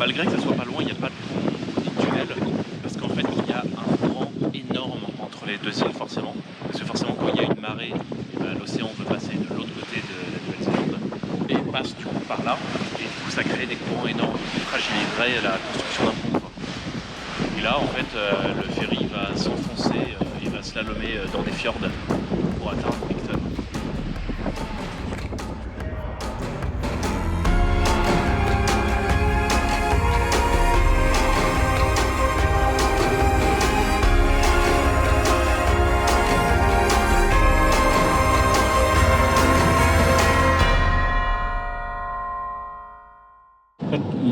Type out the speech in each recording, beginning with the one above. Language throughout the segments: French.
malgré que ça soit pas loin, il n'y a pas de tunnel, parce qu'en fait il y a un vent énorme entre les deux îles forcément. Parce que forcément quand il y a une marée, l'océan veut passer de l'autre côté de la Nouvelle-Zélande et passe du coup par là, et du coup ça crée des courants énormes qui fragiliseraient la construction d'un pont, quoi. Et là en fait le ferry va s'enfoncer, il va slalomer dans des fjords pour atteindre Picton.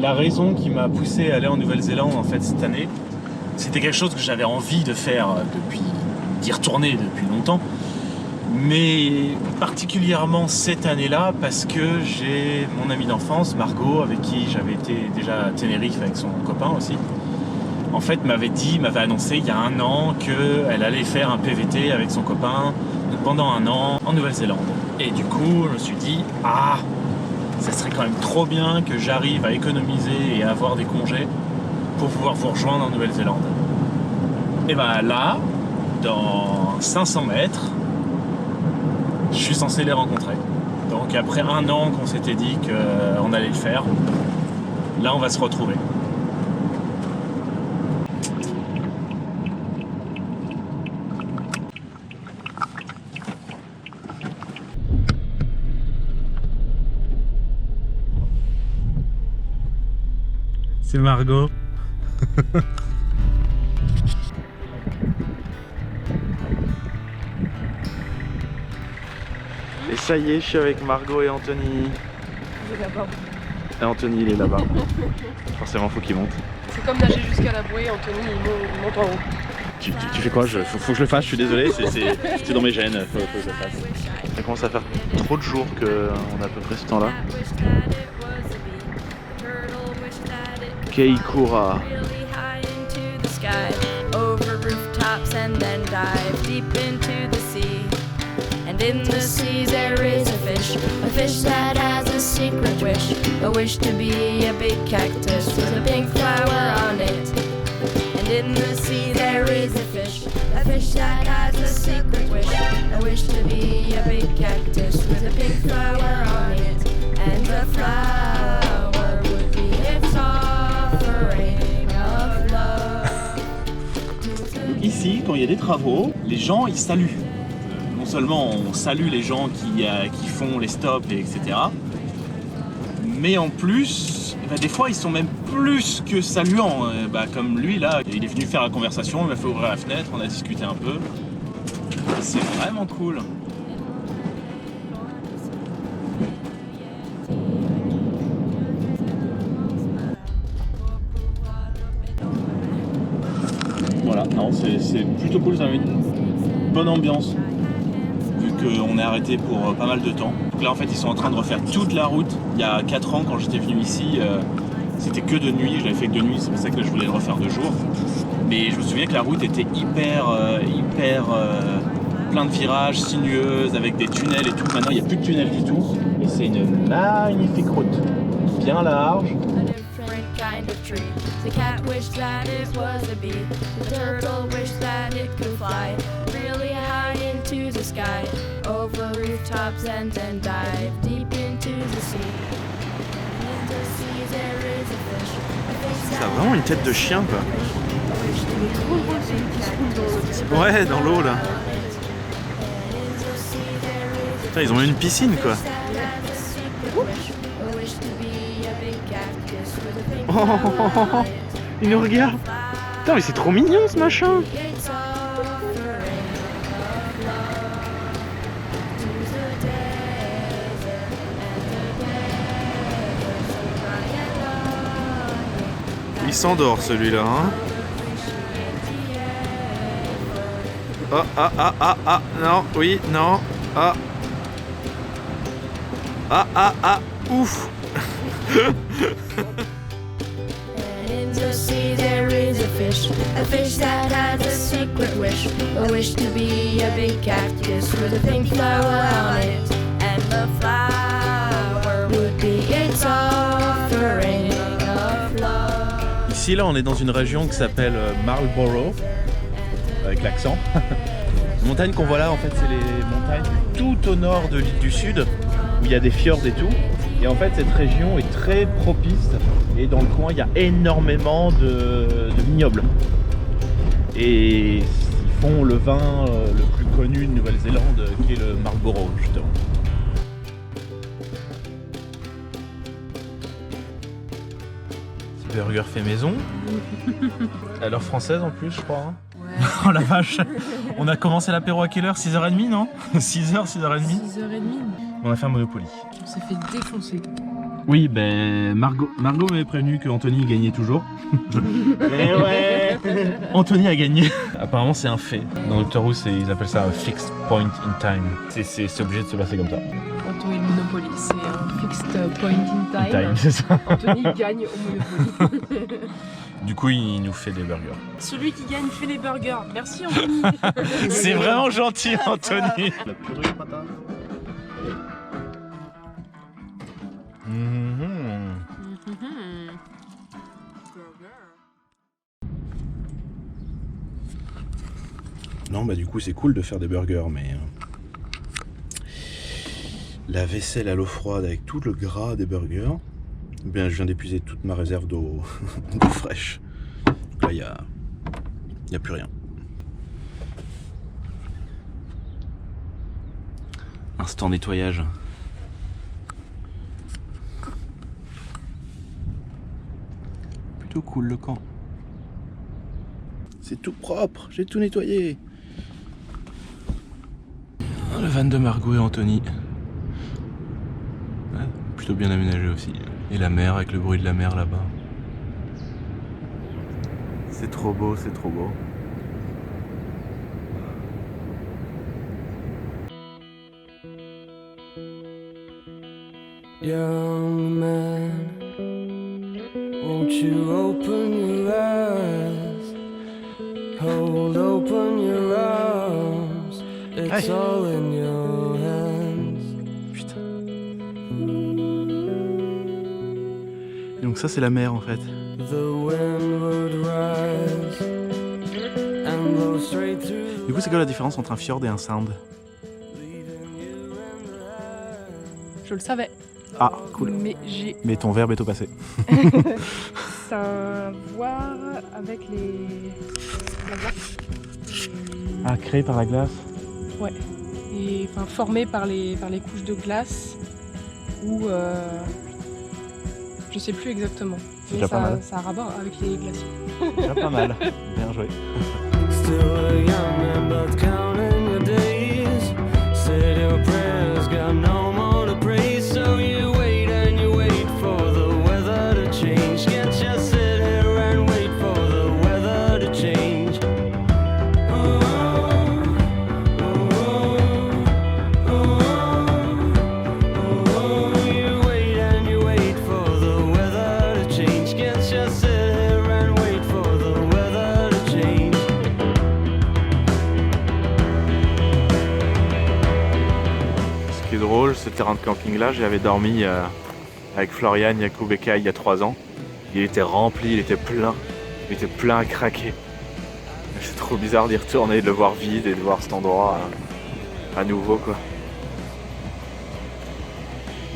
La raison qui m'a poussé à aller en Nouvelle-Zélande en fait cette année, c'était quelque chose que j'avais envie de faire d'y retourner depuis longtemps, mais particulièrement cette année-là parce que j'ai mon amie d'enfance, Margot, avec qui j'avais été déjà à Tenerife avec son copain aussi, en fait m'avait annoncé il y a un an qu'elle allait faire un PVT avec son copain pendant un an en Nouvelle-Zélande. Et du coup, je me suis dit, ça serait quand même trop bien que j'arrive à économiser et à avoir des congés pour pouvoir vous rejoindre en Nouvelle-Zélande. Et ben là, dans 500 mètres, je suis censé les rencontrer. Donc après un an qu'on s'était dit qu'on allait le faire, là on va se retrouver. C'est Margot. Et ça y est, je suis avec Margot et Anthony. Il est là-bas. Et Anthony, il est là-bas. Forcément, faut qu'il monte. C'est comme nager jusqu'à la bouée, Anthony il monte en haut. Tu fais quoi? Faut que je le fasse, je suis désolé, c'est dans mes gènes, faut que je le fasse. Ça commence à faire trop de jours qu'on a à peu près ce temps-là. Keikura. Over rooftops and then dive deep into the sea. And in the sea there is a fish that has a secret wish to be a big cactus with a pink flower on it. And in the sea there is a fish that has a secret wish to be a big cactus with a pink flower on it. And the flower would be its offering of love. Ici, quand il y a des travaux, les gens ils saluent. Non seulement on salue les gens qui font les stops, etc. Mais en plus, des fois ils sont même plus que saluants. Comme lui là, il est venu faire la conversation, il m'a fait ouvrir la fenêtre, on a discuté un peu. C'est vraiment cool. Voilà, c'est plutôt cool, ça a une bonne ambiance. Vu qu'on est arrêté pour pas mal de temps. Donc là en fait ils sont en train de refaire toute la route. Il y a 4 ans quand j'étais venu ici, c'était que de nuit, je l'avais fait que de nuit, c'est pour ça que là, je voulais le refaire de jour. Mais je me souviens que la route était hyper plein de virages, sinueuse, avec des tunnels et tout. Maintenant il n'y a plus de tunnels du tout. Et c'est une magnifique route, bien large. Kind of tree. The cat wished that it was a bee. The turtle wished that it could fly really high into the sky, over rooftops and then dive deep into the sea. In the sea there is a fish. Ça a vraiment une tête de chien quoi. Ouais, dans l'eau là. Putain, ils ont même une piscine quoi. Oh, il nous regarde. Putain, mais c'est trop mignon ce machin. Il s'endort celui-là, hein. Non, oui, non, ouf. In the sea there is a fish that has a secret wish to be a big cactus with a pink flower on it, and the flower would be its offering of love. Ici, là, on est dans une région qui s'appelle Marlborough, avec l'accent. Les montagnes qu'on voit là, en fait, c'est les montagnes tout au nord de l'île du Sud, où il y a des fjords et tout. Et en fait, cette région est très propice. Et dans le coin, il y a énormément de vignobles. Et ils font le vin le plus connu de Nouvelle-Zélande, qui est le Marlborough, justement. Petit burger fait maison. À l'heure française en plus, je crois. Hein. Ouais. Oh la vache! On a commencé l'apéro à quelle heure? 6h30, non? 6h, 6h30? 6h30. On a fait un Monopoly. On s'est fait défoncer. Oui, ben Margot m'avait prévenu que Anthony gagnait toujours. Mais ouais. Anthony a gagné. Apparemment c'est un fait. Dans Doctor Who, ils appellent ça un fixed point in time. C'est obligé de se passer comme ça. Anthony et le Monopoly, c'est un fixed point in time. C'est ça. Anthony gagne au Monopoly. Du coup, il nous fait des burgers. Celui qui gagne fait les burgers. Merci Anthony. C'est vraiment gentil, Anthony. La purée de patate. Non, bah du coup c'est cool de faire des burgers, mais la vaisselle à l'eau froide avec tout le gras des burgers, eh bien je viens d'épuiser toute ma réserve d'eau fraîche. Donc là il y a plus rien. Instant nettoyage. Plutôt cool le camp. C'est tout propre, j'ai tout nettoyé. Le van de Margot et Anthony. Ouais, plutôt bien aménagé aussi. Et la mer avec le bruit de la mer là-bas. C'est trop beau, c'est trop beau. Young man, won't you open your eyes? Hold open your arms, it's Hey. all in your hands. Putain. Donc ça c'est la mer en fait. The wind would rise and blow straight through Du coup c'est quoi la différence entre un fjord et un sound? Je le savais. Ah cool. Mais j'ai. Mais ton verbe est au passé. Ça a à voir avec la glace. Ah, créé par la glace. Ouais. Et enfin formé par les couches de glace ou je sais plus exactement. C'est Mais déjà pas mal. ça a rapport avec les glaciers. Déjà pas mal. Bien joué. Still a young man, but counting your days. Said your prayers, got no more to pray. So you wait and you wait for the weather to change. Can't just sit here and wait for the weather to change. Oh, oh, oh, oh, oh. You wait and you wait for the weather to change. Can't just sit here and wait for the weather to change. Ce qui est drôle, ce terrain de camping là, j'avais dormi avec Florian, Yacoub et Kai il y a 3 ans. Il était rempli, il était plein à craquer. C'est trop bizarre d'y retourner, de le voir vide et de voir cet endroit à nouveau quoi.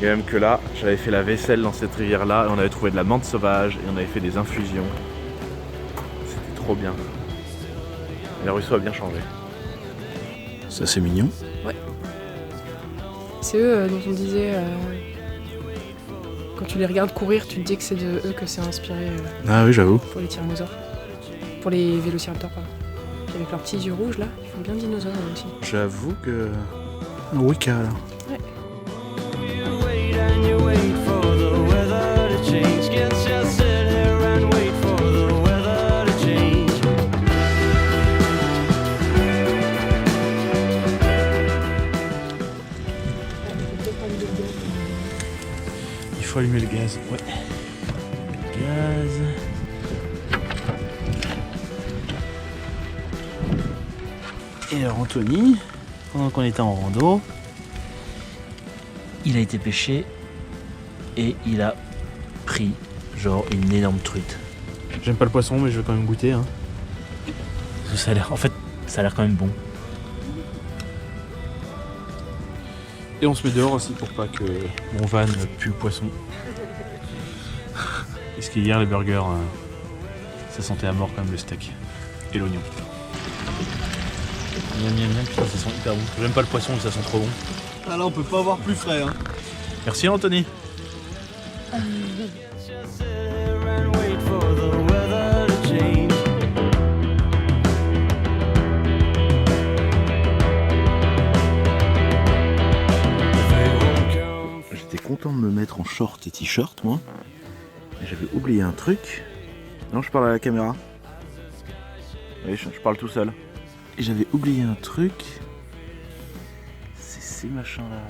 Et même que là, j'avais fait la vaisselle dans cette rivière là, et on avait trouvé de la menthe sauvage et on avait fait des infusions. C'était trop bien. Et le ruisseau a bien changé. Ça c'est mignon. C'est eux dont on disait quand tu les regardes courir, tu te dis que c'est de eux que c'est inspiré Ah oui, j'avoue. pour les tyrannosaures. Pour les vélociraptors, pardon. Puis avec leurs petits yeux rouges là, ils font bien dinosaures eux aussi. J'avoue que... Wicca là. You wait and you wait for the weather to change. Can't just sit here and wait for the weather to change. Il faut allumer le gaz. Ouais. Gaz. Et alors Anthony, pendant qu'on était en rando, il a été pêché et il a pris genre une énorme truite. J'aime pas le poisson, mais je vais quand même goûter. Hein. Ça a l'air, en fait, ça a l'air quand même bon. Et on se met dehors aussi pour pas que mon van pue le poisson. Parce qu'hier, les burgers, ça sentait à mort quand même le steak et l'oignon. Miam miam miam, putain, ça sent hyper bon. J'aime pas le poisson, mais ça sent trop bon. Ah là, on peut pas avoir plus frais. Hein. Merci Anthony. Just sit here and wait for the weather to change. They won't come. J'étais content de me mettre en short et t-shirt, moi. Mais j'avais oublié un truc. Non, je parle à la caméra. Oui, je parle tout seul. Et j'avais oublié un truc. C'est ces machins-là.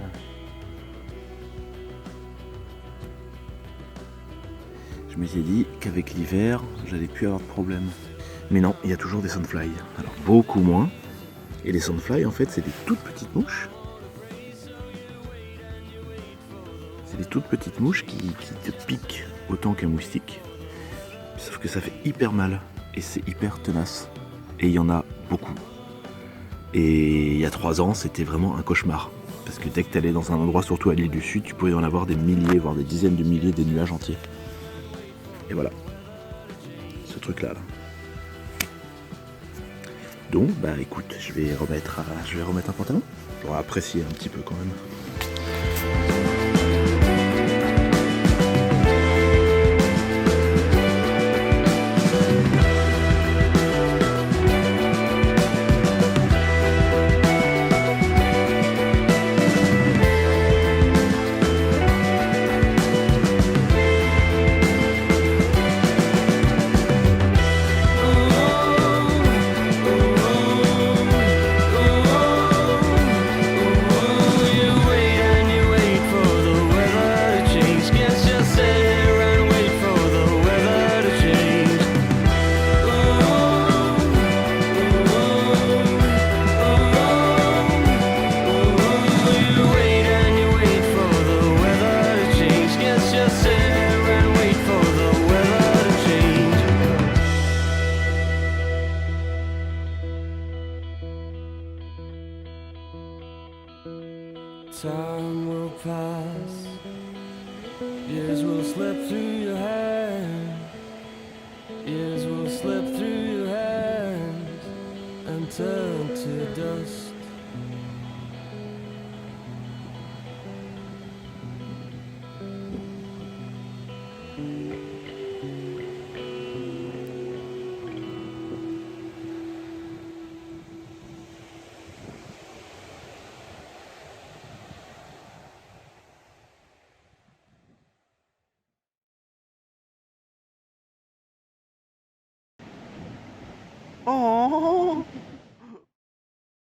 Je m'étais dit qu'avec l'hiver, j'allais plus avoir de problème. Mais non, il y a toujours des sandflies. Alors beaucoup moins. Et les sandflies, en fait, c'est des toutes petites mouches. C'est des toutes petites mouches qui te piquent autant qu'un moustique. Sauf que ça fait hyper mal. Et c'est hyper tenace. Et il y en a beaucoup. Et il y a 3 ans, c'était vraiment un cauchemar. Parce que dès que tu allais dans un endroit, surtout à l'île du Sud, tu pouvais en avoir des milliers, voire des dizaines de milliers, des nuages entiers. Et voilà. Ce truc-là. Là. Donc, bah écoute, je vais remettre un pantalon. J'aurais apprécié un petit peu quand même. Time will pass, years will slip through your hands, years will slip through your hands and turn to dust. Oh